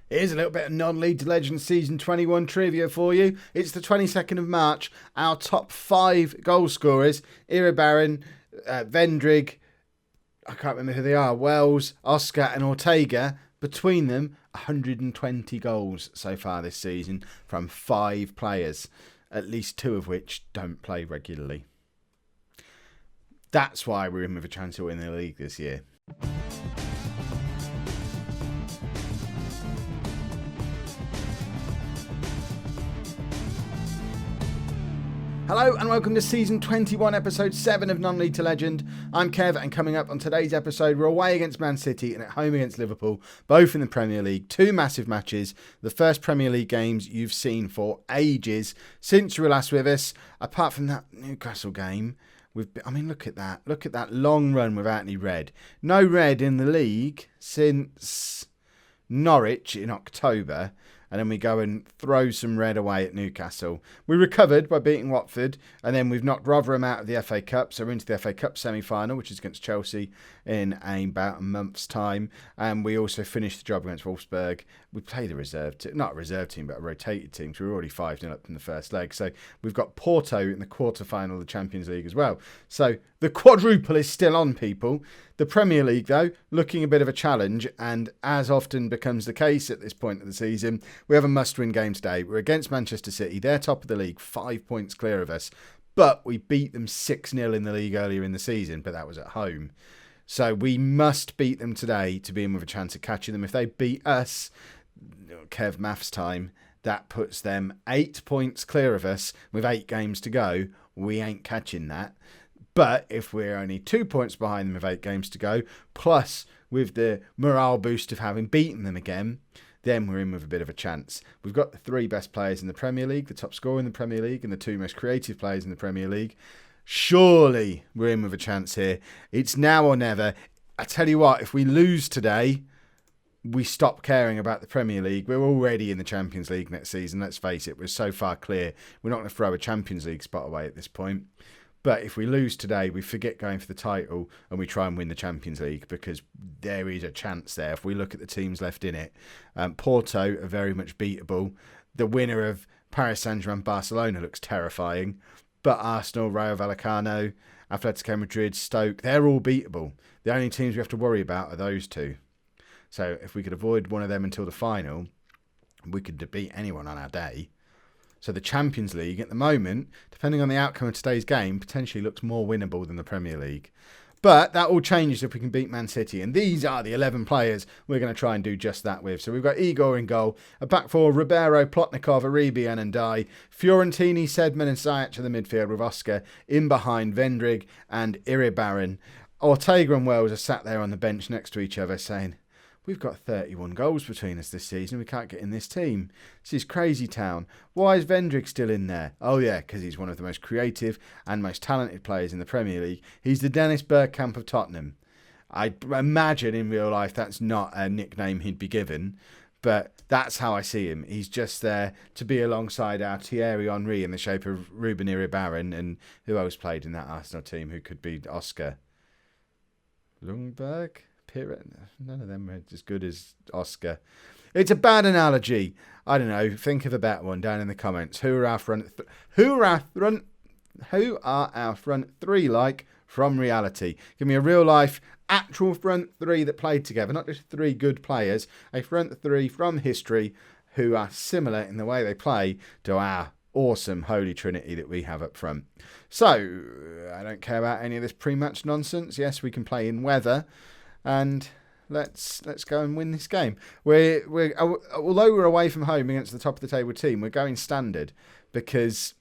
Here's a little bit of non-league to legend season 21 trivia for you. It's the 22nd of March. Our top 5 goal scorers, Iribarren, Vendrig, I can't remember who they are, Wells, Oscar and Ortega. Between them, 120 goals so far this season from 5 players, at least 2 of which don't play regularly. That's why we're in with a chance to win the league this year. Hello and welcome to Season 21, Episode 7 of Non-League to Legend. I'm Kev, and coming up on today's episode, we're away against Man City and at home against Liverpool, both in the Premier League. 2 massive matches, the first Premier League games you've seen for ages since you were last with us. Apart from that Newcastle game, look at that. Look at that long run without any red. No red in the league since Norwich in October. And then we go and throw some red away at Newcastle. We recovered by beating Watford, and then we've knocked Rotherham out of the FA Cup, so we're into the FA Cup semi-final, which is against Chelsea in about a month's time. And we also finished the job against Wolfsburg. We played a reserve team, not a reserve team, but a rotated team, so we were already 5-0 up in the first leg. So we've got Porto in the quarter-final of the Champions League as well. So the quadruple is still on, people. The Premier League, though, looking a bit of a challenge, and as often becomes the case at this point of the season, we have a must-win game today. We're against Manchester City. They're top of the league, 5 points clear of us, but we beat them 6-0 in the league earlier in the season, but that was at home. So we must beat them today to be in with a chance of catching them. If they beat us, Kev maths time, that puts them 8 points clear of us with 8 games to go. We ain't catching that. But if we're only 2 points behind them with 8 games to go, plus with the morale boost of having beaten them again, then we're in with a bit of a chance. We've got the 3 best players in the Premier League, the top scorer in the Premier League, and the 2 most creative players in the Premier League. Surely we're in with a chance here. It's now or never. I tell you what, if we lose today, we stop caring about the Premier League. We're already in the Champions League next season. Let's face it, we're so far clear. We're not going to throw a Champions League spot away at this point. But if we lose today, we forget going for the title and we try and win the Champions League, because there is a chance there. If we look at the teams left in it, Porto are very much beatable. The winner of Paris Saint-Germain Barcelona looks terrifying. But Arsenal, Rayo Vallecano, Atletico Madrid, Stoke, they're all beatable. The only teams we have to worry about are those 2. So if we could avoid one of them until the final, we could beat anyone on our day. So the Champions League at the moment, depending on the outcome of today's game, potentially looks more winnable than the Premier League. But that all changes if we can beat Man City. And these are the 11 players we're going to try and do just that with. So we've got Igor in goal, a back 4, Ribeiro, Plotnikov, Aribi and Ndai, Fiorentini, Sedman and Ziyech in the midfield, with Oscar in behind, Vendrig and Iribarren. Ortega and Wells are sat there on the bench next to each other saying, we've got 31 goals between us this season. We can't get in this team. This is crazy town. Why is Vendrick still in there? Oh, yeah, because he's one of the most creative and most talented players in the Premier League. He's the Dennis Bergkamp of Tottenham. I imagine in real life that's not a nickname he'd be given, but that's how I see him. He's just there to be alongside our Thierry Henry in the shape of Ruben Iribarren, and who else played in that Arsenal team who could be Oscar? Lundberg? None of them are as good as Oscar. It's a bad analogy. I don't know. Think of a better one down in the comments. Who are our front 3 like from reality? Give me a real life actual front 3 that played together, not just 3 good players. A front 3 from history who are similar in the way they play to our awesome holy trinity that we have up front. So I don't care about any of this pre-match nonsense. Yes, we can play in weather. And let's go and win this game. Although we're away from home against the top of the table team, we're going standard, because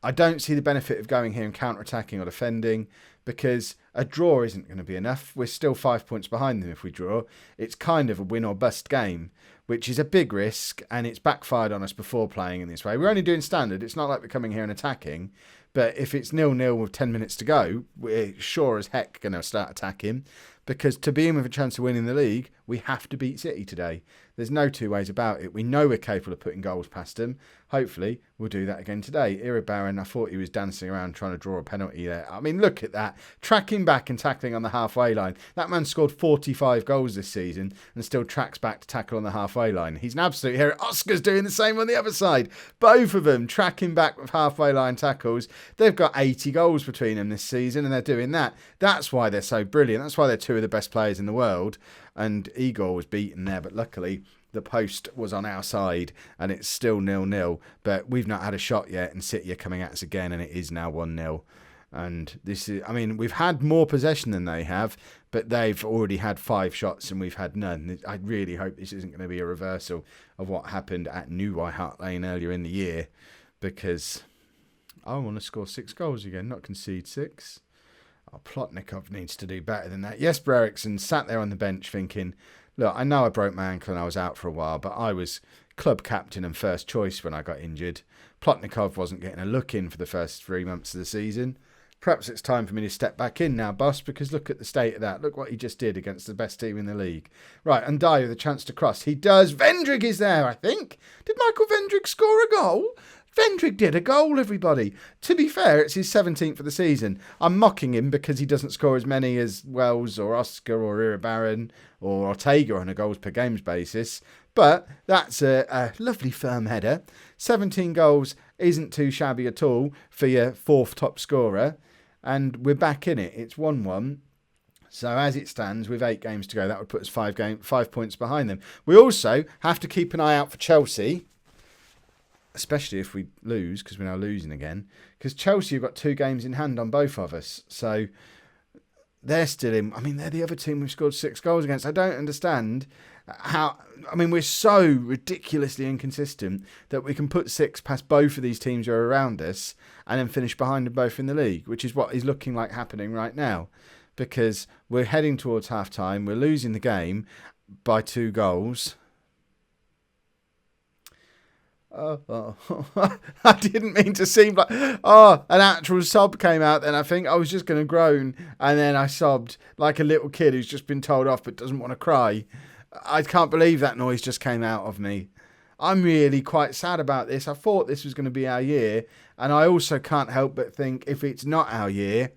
I don't see the benefit of going here and counter-attacking or defending, because a draw isn't going to be enough. We're still 5 points behind them if we draw. It's kind of a win or bust game, which is a big risk, and it's backfired on us before playing in this way. We're only doing standard. It's not like we're coming here and attacking. But if it's 0-0 with 10 minutes to go, we're sure as heck going to start attacking, because to be in with a chance of winning the league, we have to beat City today. There's no 2 ways about it. We know we're capable of putting goals past them. hopefully we'll do that again today. Iribarren, I thought he was dancing around trying to draw a penalty there. I mean, look at that. Tracking back and tackling on the halfway line. That man scored 45 goals this season and still tracks back to tackle on the halfway line. He's an absolute hero. Oscar's doing the same on the other side. Both of them tracking back with halfway line tackles. They've got 80 goals between them this season and they're doing that. That's why they're so brilliant. That's why they're two of the best players in the world. And Igor was beaten there, but luckily the post was on our side and it's still 0-0. But we've not had a shot yet and City are coming at us again and it is now 1-0. And this is, I mean, we've had more possession than they have, but they've already had 5 shots and we've had none. I really hope this isn't going to be a reversal of what happened at New White Hart Lane earlier in the year, because I want to score 6 goals again, not concede 6. Oh, Plotnikov needs to do better than that. Jesper Eriksson sat there on the bench thinking, look, I know I broke my ankle and I was out for a while, but I was club captain and first choice when I got injured. Plotnikov wasn't getting a look in for the first 3 months of the season. Perhaps it's time for me to step back in now, boss, because look at the state of that. Look what he just did against the best team in the league. Right, and Dyer with a chance to cross. He does. Vendrig is there, I think. Did Michael Vendrig score a goal? Vendrig did a goal, everybody. To be fair, it's his 17th of the season. I'm mocking him because he doesn't score as many as Wells or Oscar or Iribarren or Ortega on a goals per games basis. But that's a lovely firm header. 17 goals isn't too shabby at all for your 4th top scorer. And we're back in it. It's 1-1. So as it stands, with 8 games to go, that would put us 5 points behind them. We also have to keep an eye out for Chelsea, especially if we lose, because we're now losing again. Because Chelsea have got 2 games in hand on both of us. So they're still in. I mean, they're the other team we've scored 6 goals against. I don't understand how. I mean, we're so ridiculously inconsistent that we can put 6 past both of these teams who are around us and then finish behind them both in the league, which is what is looking like happening right now. Because we're heading towards half-time. We're losing the game by 2 goals. Oh. I didn't mean to seem like... Oh, an actual sob came out then. I think I was just going to groan and then I sobbed like a little kid who's just been told off but doesn't want to cry. I can't believe that noise just came out of me. I'm really quite sad about this. I thought this was going to be our year, and I also can't help but think, if it's not our year,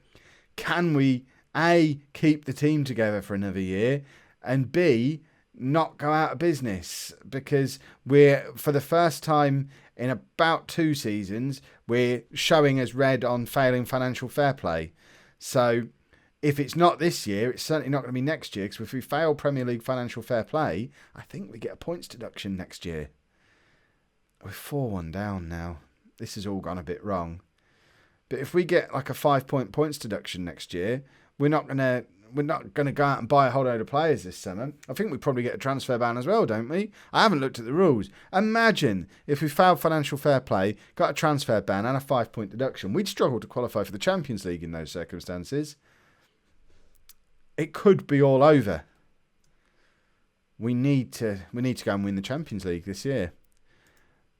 can we, A, keep the team together for another year, and B, not go out of business? Because we're, for the first time in about 2 seasons, we're showing as red on failing financial fair play. So if it's not this year, it's certainly not going to be next year, because if we fail Premier League financial fair play, I think we get a points deduction next year. We're 4-1 down now. This has all gone a bit wrong. But if we get like a 5-point points deduction next year, we're not going to go out and buy a whole load of players this summer. I think we probably get a transfer ban as well, don't we? I haven't looked at the rules. Imagine if we failed financial fair play, got a transfer ban and a 5-point deduction. We'd struggle to qualify for the Champions League in those circumstances. It could be all over. We need to go and win the Champions League this year,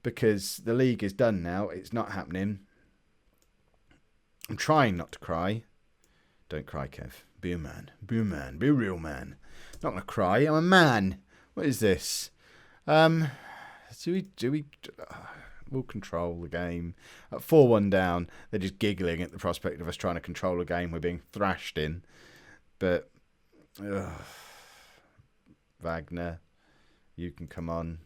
because the league is done now. It's not happening. I'm trying not to cry. Don't cry, Kev. Be a man. Be a man. Be a real man. Not going to cry. I'm a man. What is this? Do we? We'll control the game. At 4-1 down, they're just giggling at the prospect of us trying to control a game we're being thrashed in. But Wagner, you can come on.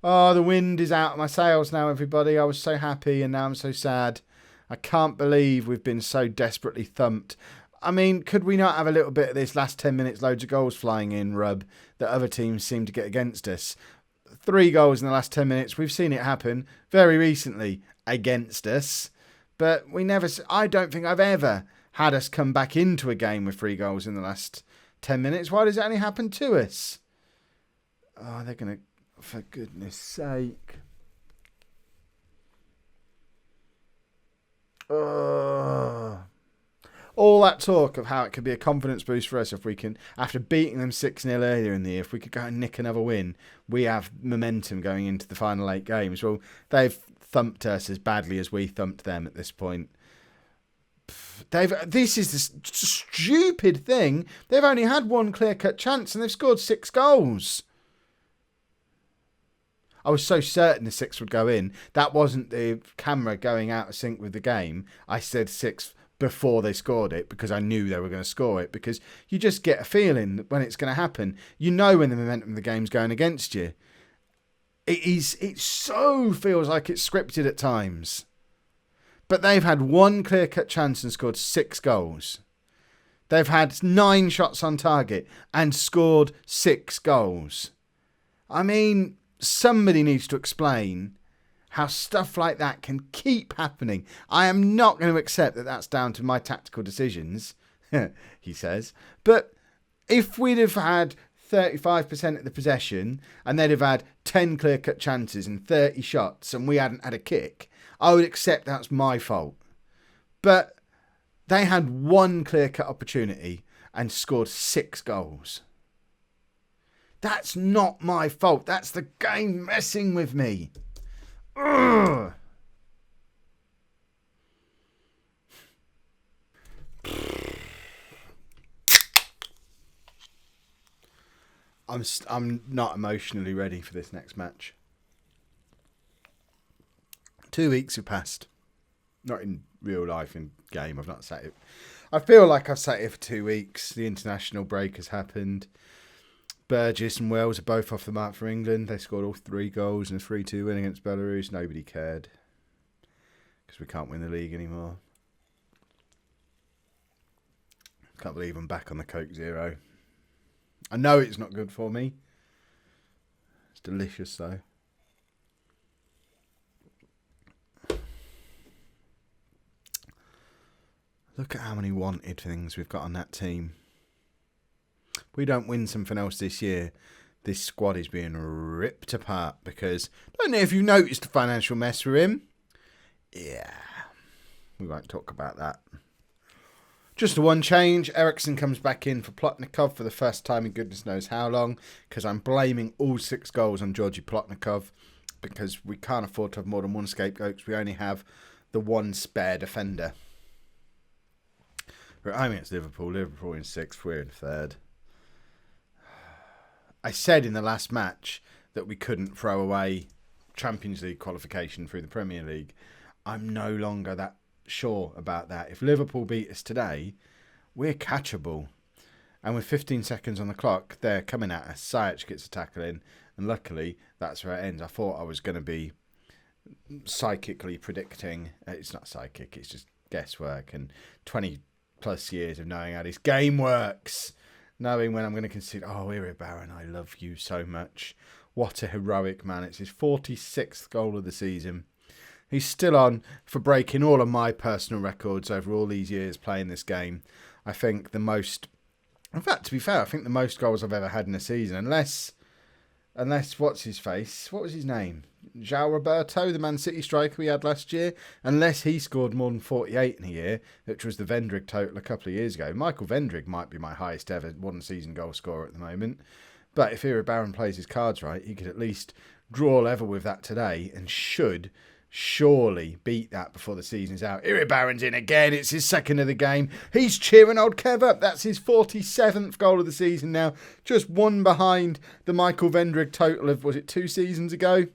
Oh, the wind is out of my sails now, everybody. I was so happy and now I'm so sad. I can't believe we've been so desperately thumped. I mean, could we not have a little bit of this last 10 minutes, loads of goals flying in rub that other teams seem to get against us? 3 goals in the last 10 minutes. We've seen it happen very recently against us. But we never... I don't think I've ever had us come back into a game with 3 goals in the last 10 minutes. Why does it only happen to us? Oh, they're going to... For goodness sake. All that talk of how it could be a confidence boost for us if we can, after beating them 6-0 earlier in the year, if we could go and nick another win, we have momentum going into the final 8 games. Well, they've thumped us as badly as we thumped them at this point. This is the stupid thing. They've only had 1 clear-cut chance and they've scored 6 goals. I was so certain the 6 would go in. That wasn't the camera going out of sync with the game. I said 6 before they scored it because I knew they were going to score it, because you just get a feeling when it's going to happen. You know when the momentum of the game's going against you. It so feels like it's scripted at times. But they've had one clear-cut chance and scored 6 goals. They've had 9 shots on target and scored 6 goals. I mean, somebody needs to explain how stuff like that can keep happening. I am not going to accept that that's down to my tactical decisions, he says. But if we'd have had 35% of the possession and they'd have had 10 clear-cut chances and 30 shots and we hadn't had a kick, I would accept that's my fault. But they had one clear-cut opportunity and scored 6 goals. That's not my fault. That's the game messing with me. Ugh. I'm not emotionally ready for this next match. 2 weeks have passed. Not in real life, in game. I've not sat it. I feel like I've sat here for 2 weeks. The international break has happened. Burgess and Wells are both off the mark for England. They scored all 3 goals in a 3-2 win against Belarus. Nobody cared because we can't win the league anymore. Can't believe I'm back on the Coke Zero. I know it's not good for me. It's delicious though. Look at how many wanted things we've got on that team. If we don't win something else this year, this squad is being ripped apart because, I don't know if you noticed the financial mess we're in. Yeah, we won't talk about that. Just the one change. Ericsson comes back in for Plotnikov for the first time in goodness knows how long, because I'm blaming all 6 goals on Georgi Plotnikov, because we can't afford to have more than one scapegoat because we only have the one spare defender. I mean, it's Liverpool. Liverpool in 6th, we're in 3rd. I said in the last match that we couldn't throw away Champions League qualification through the Premier League. I'm no longer that sure about that. If Liverpool beat us today, we're catchable. And with 15 seconds on the clock, they're coming at us. Sajic gets a tackle in, and luckily that's where it ends. I thought I was going to be psychically predicting. It's not psychic, it's just guesswork. And 20 plus years of knowing how this game works. Knowing when I'm going to concede, oh, Iri Barron, I love you so much. What a heroic man. It's his 46th goal of the season. He's still on for breaking all of my personal records over all these years playing this game. I think the most... In fact, to be fair, I think the most goals I've ever had in a season. Unless what's his face? What was his name? João Roberto, the Man City striker we had last year. Unless he scored more than 48 in a year, which was the Vendrick total a couple of years ago. Michael Vendrick might be my highest ever one-season goal scorer at the moment. But if Iri Barron plays his cards right, he could at least draw level with that today and should surely beat that before the season's out. Iri Barron's in again. It's his 2nd of the game. He's cheering old Kev up. That's his 47th goal of the season now. Just one behind the Michael Vendrick total of, was it 2 seasons ago?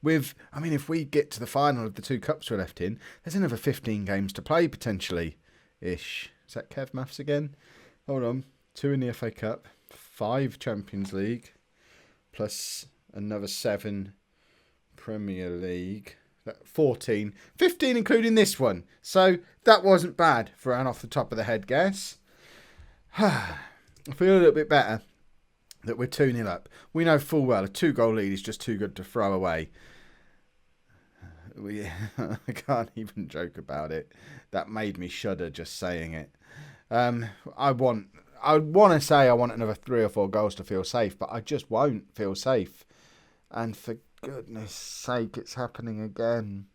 If we get to the final of the 2 cups we're left in, there's another 15 games to play potentially. Ish. Is that Kev maths again? Hold on. 2 in the FA Cup. 5 Champions League. Plus another 7 Premier League. 14. 15 including this one. So that wasn't bad for an off the top of the head guess. I feel a little bit better that we're 2-0 up. We know full well a 2-goal lead is just too good to throw away. I can't even joke about it. That made me shudder just saying it. I want to say I want another 3 or 4 goals to feel safe, but I just won't feel safe. And for goodness sake, it's happening again.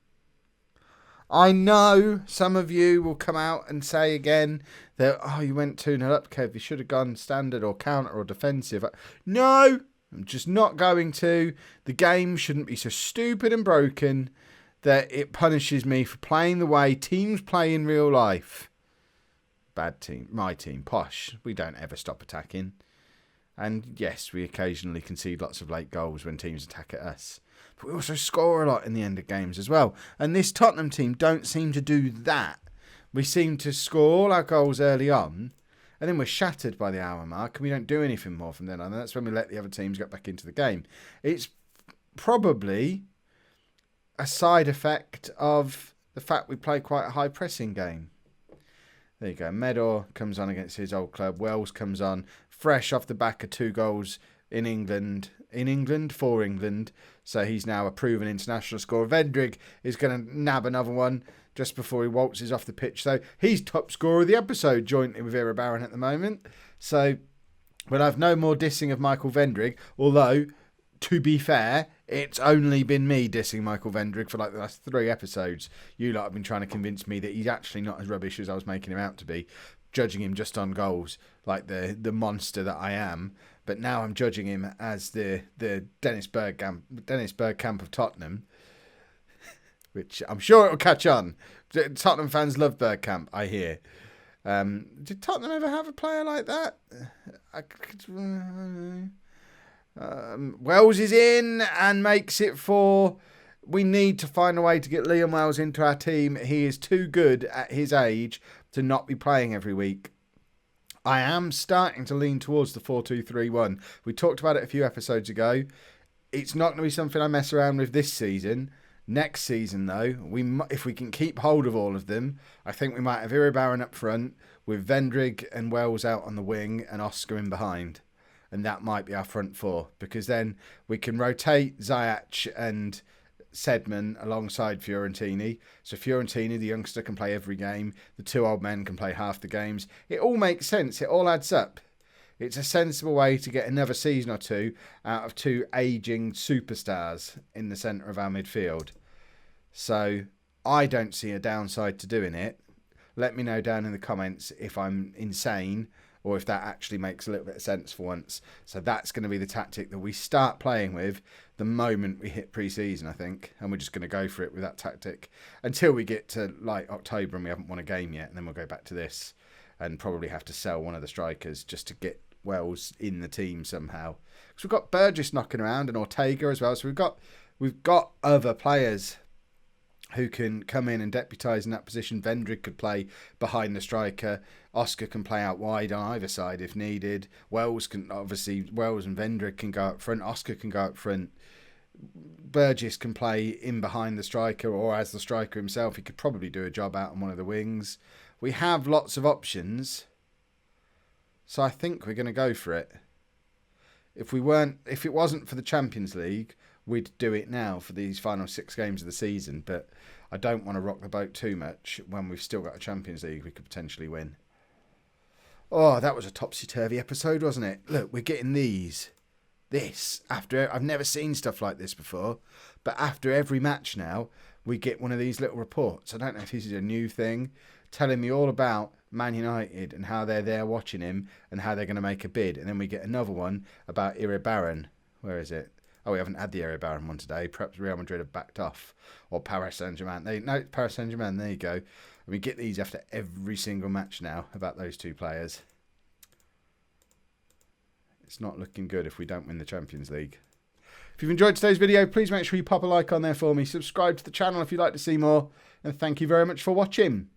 I know some of you will come out and say again that, oh, you went 2-0 up, Kev. You should have gone standard or counter or defensive. No, I'm just not going to. The game shouldn't be so stupid and broken that it punishes me for playing the way teams play in real life. Bad team. My team. Posh. We don't ever stop attacking. And yes, we occasionally concede lots of late goals when teams attack at us. But we also score a lot in the end of games as well. And this Tottenham team don't seem to do that. We seem to score all our goals early on, and then we're shattered by the hour mark, and we don't do anything more from then on. And that's when we let the other teams get back into the game. It's probably a side effect of the fact we play quite a high pressing game. There you go. Medor comes on against his old club. Wells comes on fresh off the back of 2 goals in England. For England. So he's now a proven international scorer. Vendrig is going to nab another one just before he waltzes off the pitch. So he's top scorer of the episode jointly with Irabarren at the moment. So we'll have no more dissing of Michael Vendrig. Although, to be fair, it's only been me dissing Michael Vendrig for like the last 3 episodes. You lot have been trying to convince me that he's actually not as rubbish as I was making him out to be, judging him just on goals, like the monster that I am. But now I'm judging him as the Dennis Bergkamp of Tottenham, which I'm sure it'll catch on. Tottenham fans love Bergkamp, I hear. Did Tottenham ever have a player like that? Wells is in and makes it 4. We need to find a way to get Liam Wells into our team. He is too good at his age to not be playing every week. I am starting to lean towards the 4-2-3-1. We talked about it a few episodes ago. It's not going to be something I mess around with this season. Next season, though, if we can keep hold of all of them, I think we might have Irabarren up front with Vendrig and Wells out on the wing and Oscar in behind. And that might be our front 4, because then we can rotate Ziyech and Sedman alongside Fiorentini. So Fiorentini, the youngster, can play every game. The 2 old men can play half the games. It all makes sense. It all adds up. It's a sensible way to get another season or 2 out of 2 ageing superstars in the centre of our midfield. So I don't see a downside to doing it. Let me know down in the comments if I'm insane or if that actually makes a little bit of sense for once. So that's going to be the tactic that we start playing with the moment we hit pre-season, I think. And we're just going to go for it with that tactic until we get to like October and we haven't won a game yet. And then we'll go back to this and probably have to sell one of the strikers just to get Wells in the team somehow. Because we've got Burgess knocking around and Ortega as well. So we've got other players who can come in and deputise in that position. Vendrig could play behind the striker. Oscar can play out wide on either side if needed. Wells and Vendrig can go up front. Oscar can go up front. Burgess can play in behind the striker or as the striker himself. He could probably do a job out on one of the wings. We have lots of options. So I think we're going to go for it. If it wasn't for the Champions League, we'd do it now for these final 6 games of the season, but I don't want to rock the boat too much when we've still got a Champions League we could potentially win. Oh, that was a topsy-turvy episode, wasn't it? Look, we're getting this after I've never seen stuff like this before, but after every match now, we get one of these little reports. I don't know if this is a new thing, telling me all about Man United and how they're there watching him and how they're going to make a bid. And then we get another one about Irabarren. Where is it? Oh, we haven't had the Irabarren one today. Perhaps Real Madrid have backed off. Or Paris Saint-Germain. No, Paris Saint-Germain. There you go. And we get these after every single match now about those 2 players. It's not looking good if we don't win the Champions League. If you've enjoyed today's video, please make sure you pop a like on there for me. Subscribe to the channel if you'd like to see more. And thank you very much for watching.